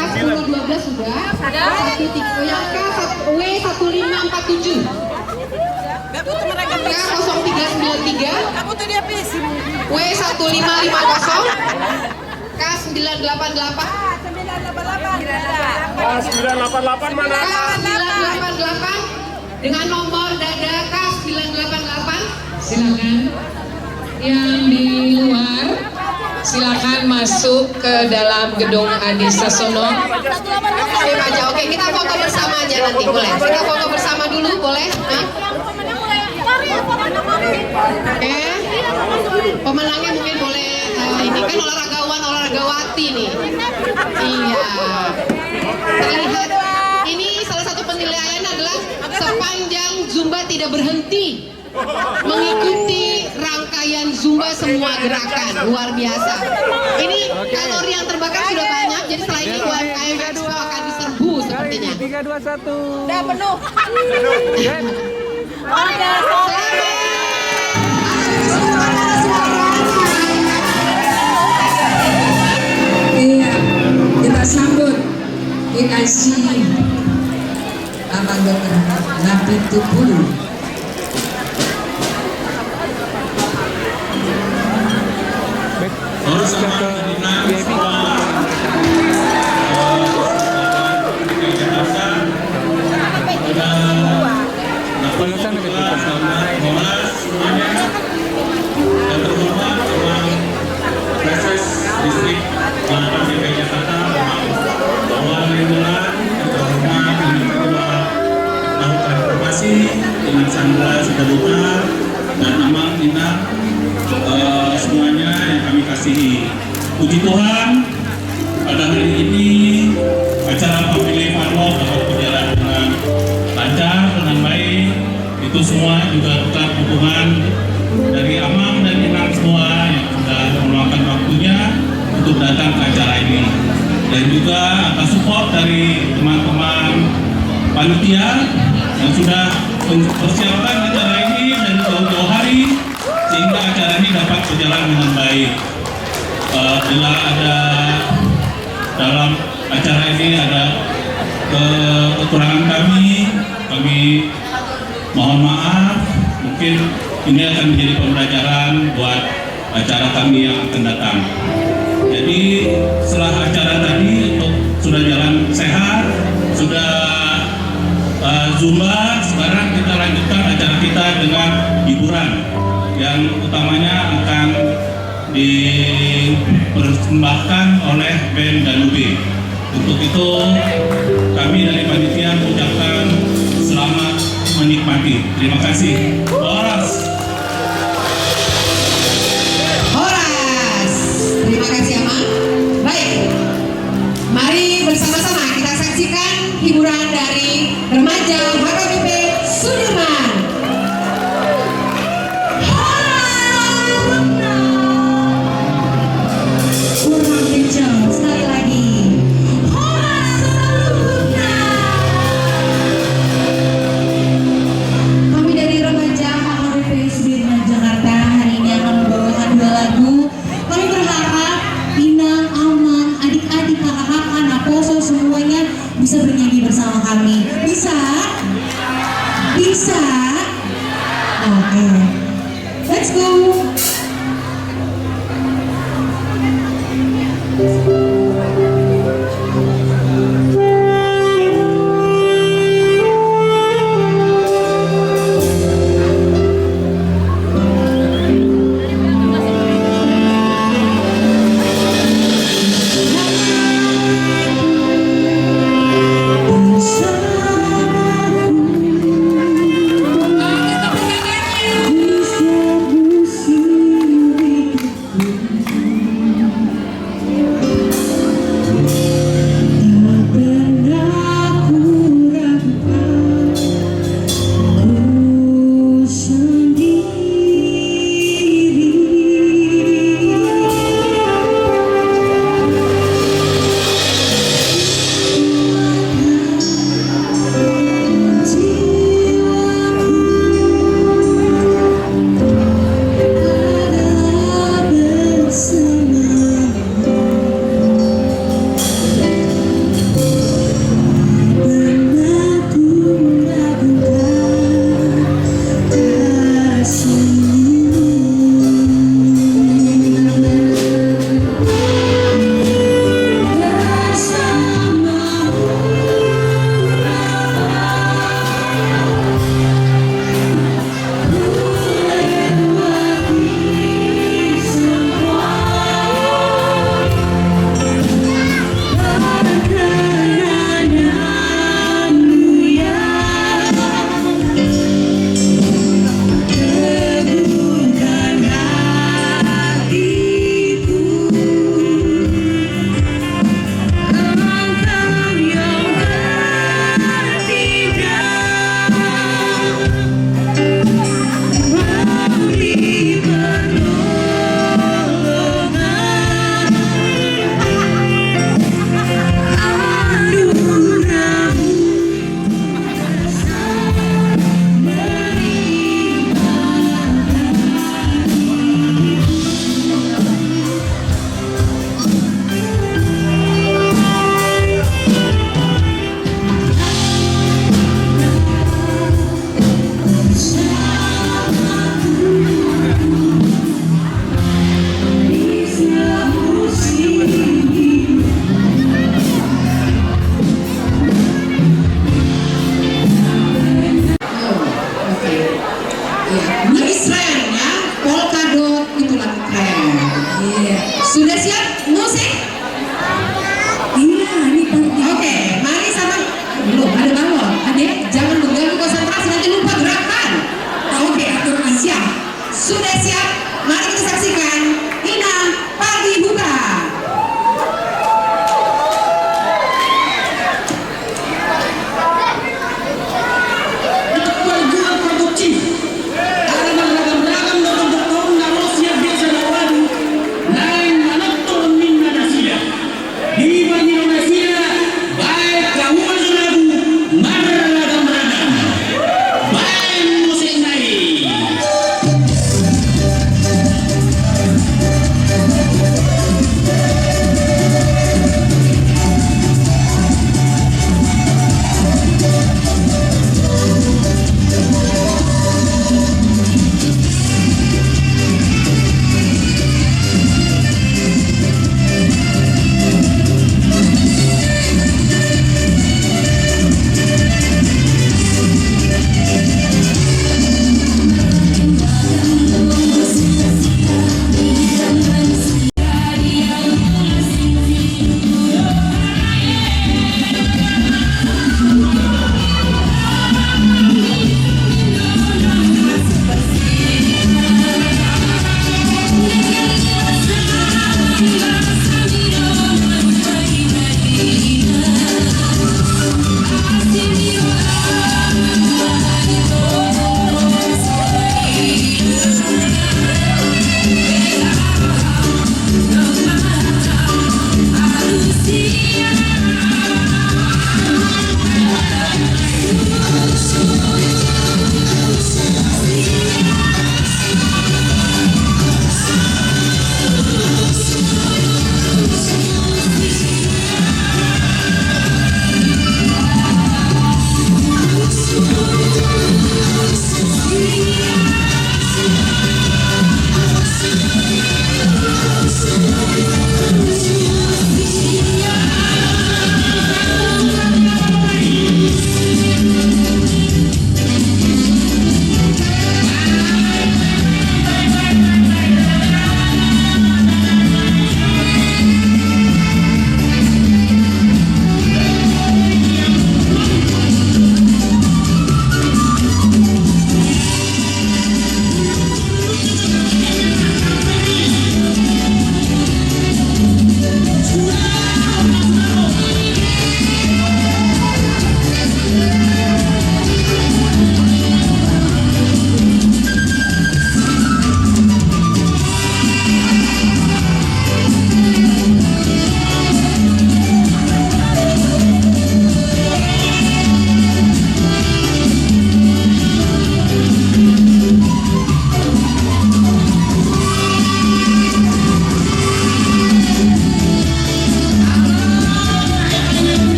W1547. K0393. W1550. K988. K988 mana? K988 dengan nomor dada K988. Silakan. Yang di luar silakan masuk ke dalam gedung Adi Sasono. Oke, kita foto bersama aja nanti boleh. Kita foto bersama dulu boleh? Oke. Pemenangnya mungkin boleh ini kan olahragawati nih. Iya. Terlihat ini salah satu penilaian adalah sepanjang Zumba tidak berhenti mengikuti rangkaian Zumba semua gerakan, luar biasa. Ini kalori yang terbakar sudah banyak, jadi setelah ini UMKM Expo akan diserbu sepertinya. 3, 2, 1. Udah penuh. Iya, kita sambut dikasih Abang Dokter Nabi Tupulu. dengan Sandra Sudabuta dan Amang Inang, semuanya yang kami kasihi. Puji Tuhan, pada hari ini acara Family Fun Walk dapat berjalan dengan lancar, dengan baik. Itu semua juga berkat dukungan dari Amang dan Inang semua yang sudah meluangkan waktunya untuk datang ke acara ini. Dan juga atas support dari teman-teman panitia yang sudah mempersiapkan acara ini dan jauh-jauh hari sehingga acara ini dapat berjalan dengan baik. Bila ada dalam acara ini ada kekurangan kami mohon maaf. Mungkin ini akan menjadi pembelajaran buat acara kami yang akan datang. Jadi setelah acara tadi sudah jalan sehat, sudah Zumba, sekarang kita lanjutkan acara kita dengan hiburan yang utamanya akan dipersembahkan oleh band Danube. Untuk itu kami dari panitia mengucapkan selamat menikmati. Terima kasih. Horas. Horas. Terima kasih Amang. Baik, mari bersama-sama kita saksikan hiburan dari remaja HKBP Sudirman. Kurang kencang, sekali lagi. Kami dari remaja HKBP Sudirman Jakarta hari ini akan membawakan 2 lagu. Kami berharap Inang, Aman, adik-adik, kakak-kakak, anak poso semuanya bisa bernyanyi bersama kami. Bisa? Bisa? Oke. Let's go. Kita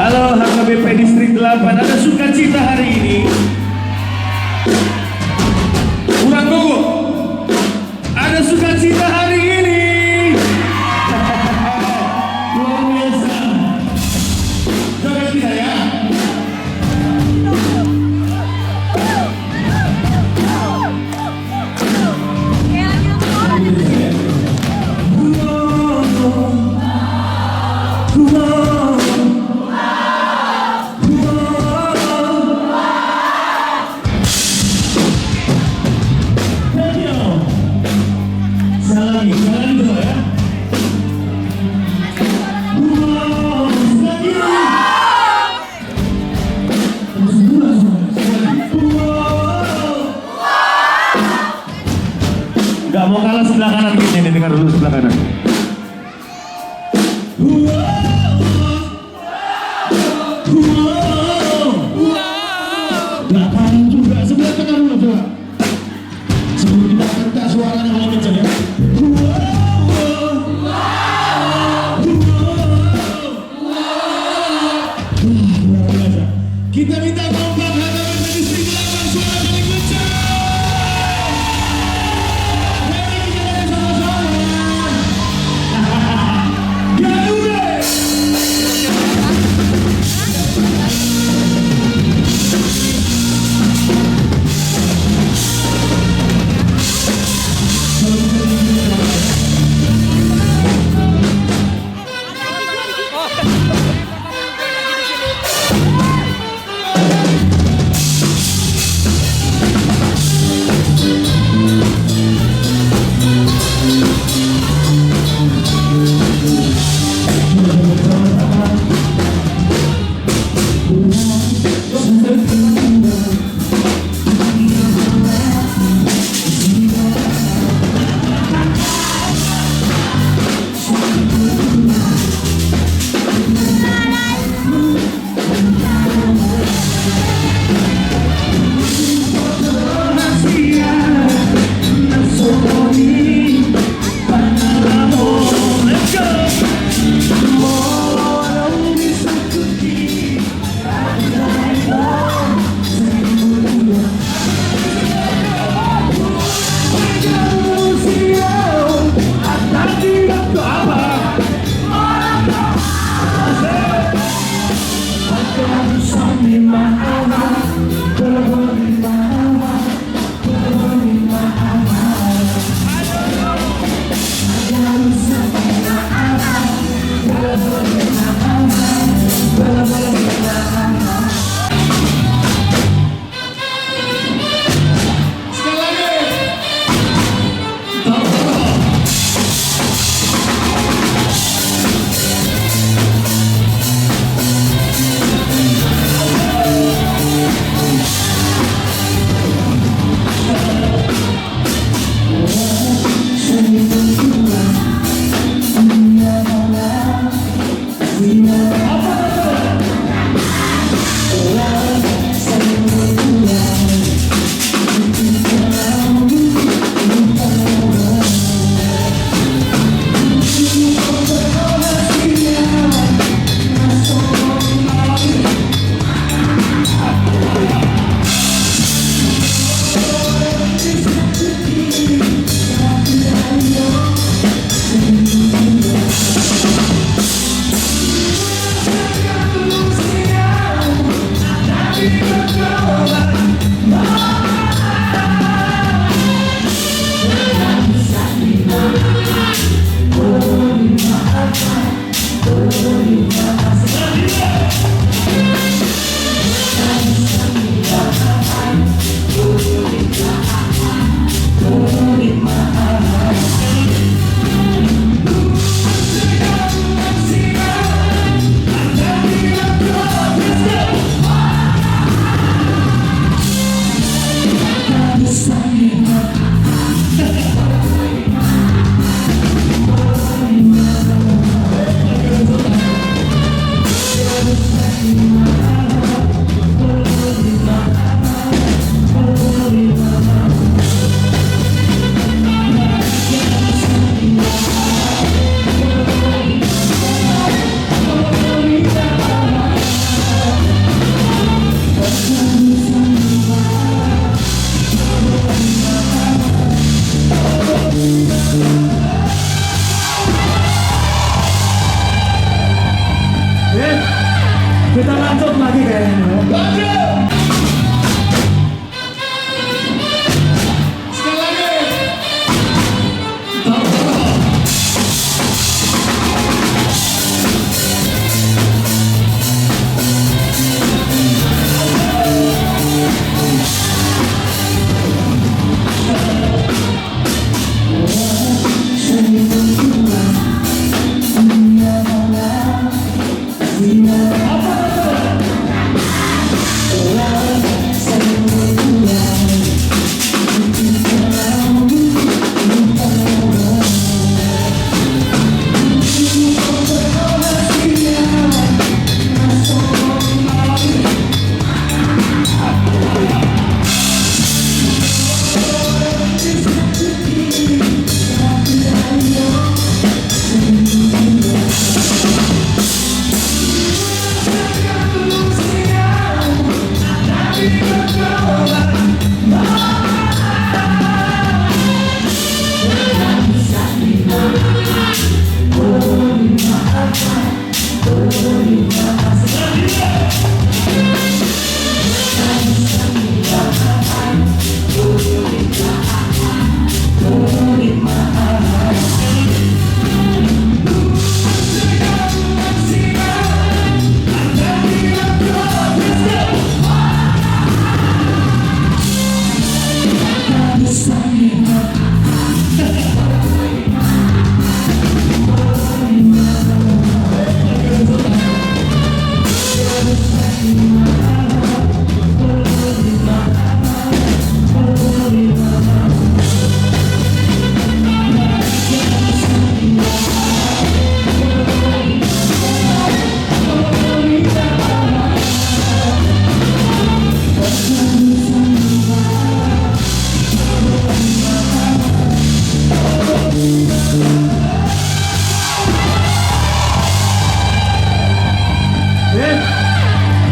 Halo HKBP Distrik 8, ada sukacita hari ini. Kurang tunggu. Ada sukacita hari ini. Luar biasa. Joget kita ya. Gak mau kalah sebelah kanan gini nih, dengar dulu sebelah kanan. Sebelah kanan juga, sebelah tengah dulu coba. Sebelum kita minta suaranya mulai kencang ya. Luar biasa. Kita minta kompak HKBP Distrik 8 suara paling kencang. Garuda Kita lanjut lagi kayaknya. Sekali lagi.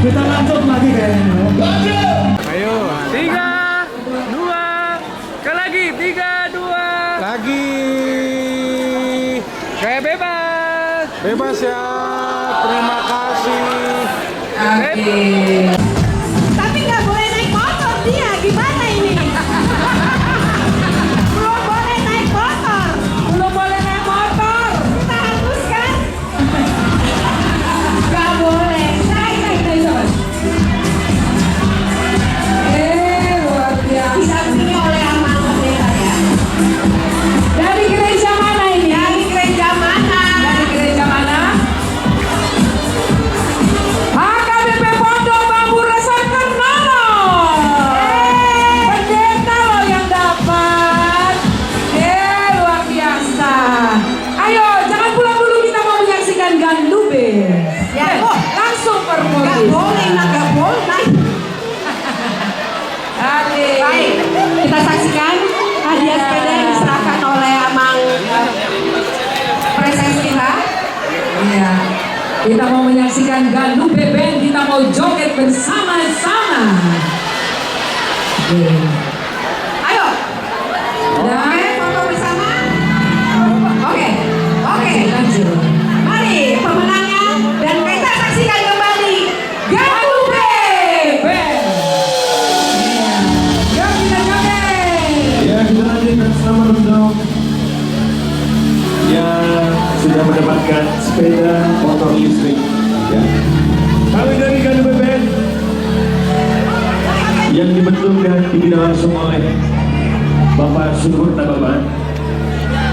Kita lanjut lagi kayaknya. Ayo, 3, 2, sekali lagi, 3, 2. Lagi. Kayak bebas. Bebas ya. Terima kasih. Oke. Tapi nggak boleh naik motor dia, gimana ini? Belum boleh naik motor. Belum boleh naik motor. Kita hapuskan. Gak boleh. Naik. Luar biasa. Didampingi oleh amal pendeta ya. Dari gereja mana ini? Dari gereja mana? Dari gereja mana? HKBP Pondok Bambu Resan Kernono. Pendeta loh yang dapat. Luar biasa. Ayo, jangan pulang dulu, kita mau menyaksikan Gandube. Ya, langsung permobi. Nggak boleh, nggak boleh. Baik, kita saksikan hadiah sepeda yang diserahkan oleh Amang Presiden kita. Iya. Kita mau menyaksikan Gandube Band, kita mau joget bersama-sama. Oke. Ayo. Dan Oke, foto bersama. Oke. lanjut. Mari pemenangnya dan kita saksikan kembali Gandube Band. Yuk kita joget. Ya, kita lanjutkan selamat untuk yang sudah mendapatkan sepeda motor listrik. Ya. Kami dari Gandube Band yang dibentuk dan dibina langsung oleh Bapak Subur Tababan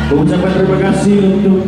mengucapkan terima kasih untuk